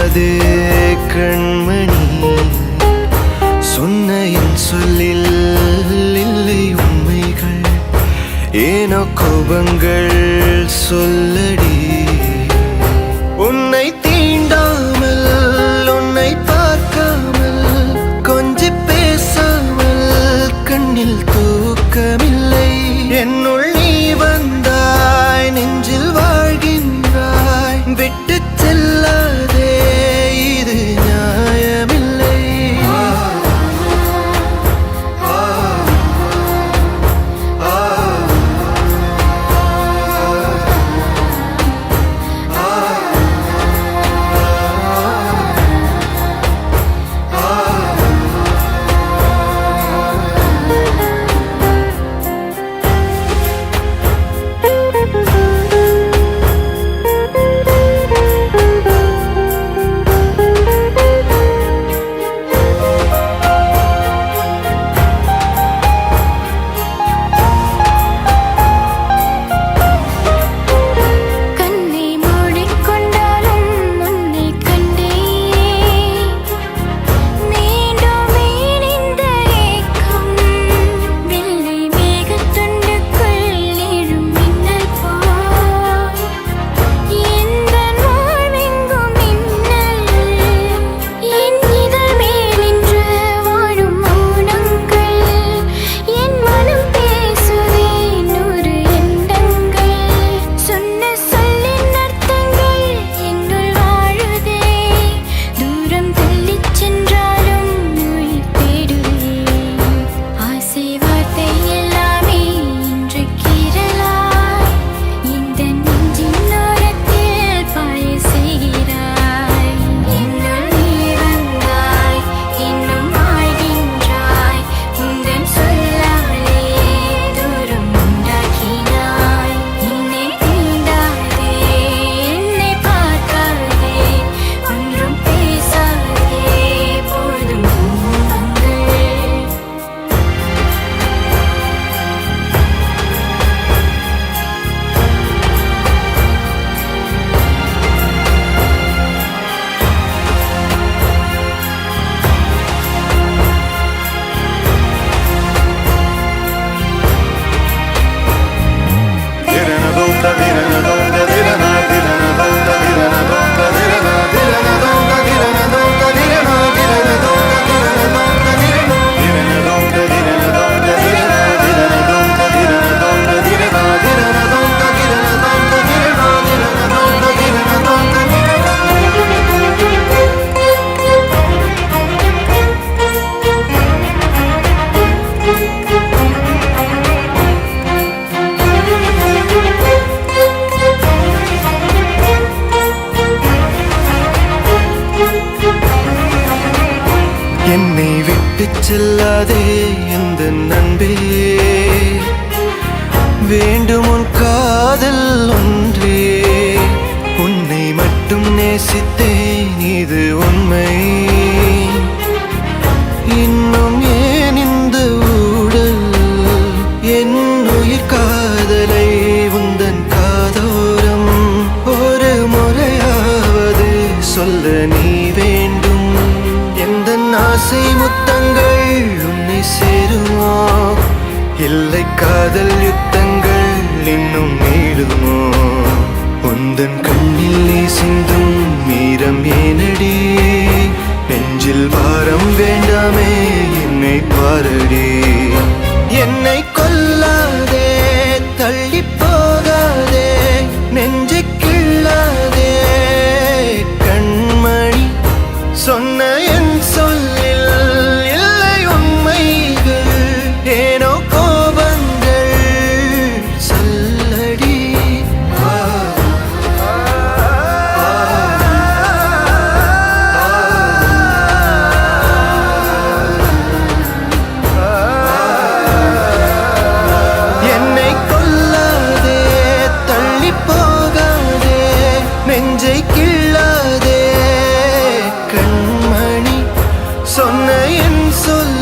செல்லாது கண்மணி. சொன்ன என் சொல்லில் இல்லை உண்மைகள், ஏனோ கோபங்கள் சொல்லடி. உன்னை தீண்டாமல் உன்னை பார்க்காமல் கொஞ்சி பேசாமல் கண்ணில் தூக்கமில்லை. என்னுள் நீ வந்தாய், நெஞ்சில் வாழ்கின்றாய், விட்டு செல்லாதே இது நியாயமில்லை. என்னை விட்டு செல்லாதே எந்த நண்பே, வேண்டும் உன் காதல் ஒன்றே. உன்னை மட்டும் நேசித்தேன் இது உண்மை. இன்னும் ஏன் இந்த ஊடல், என் உயிர் காதலை உந்தன் காதோரம் ஒரு முறையாவது சொல்ல நீ வேண்டும். எந்த ஆசை முத்தங்கள் உன்னை சேருமோ, இல்லை காதல் யுத்தங்கள் இன்னும் நீடுமோ. உந்தன் கண்ணில் நீ சிந்தும் மீரம் ஏனடி, நெஞ்சில் பாரம் வேண்டாமே என்னை பாரடி. என்னை கொல்லாதே தள்ளி போகாதே, நெஞ்சை கிள்ளாதே கண்மணி. சொன்ன என் சொல்லில் இல்லை உண்மைகள், ஏனோ கோபங்கள் சொல்லடி. என்னை கொல்லாதே தள்ளி போகாதே, நெஞ்சை கிள்ளாதே கண்மணி. சொன்ன என் சொல்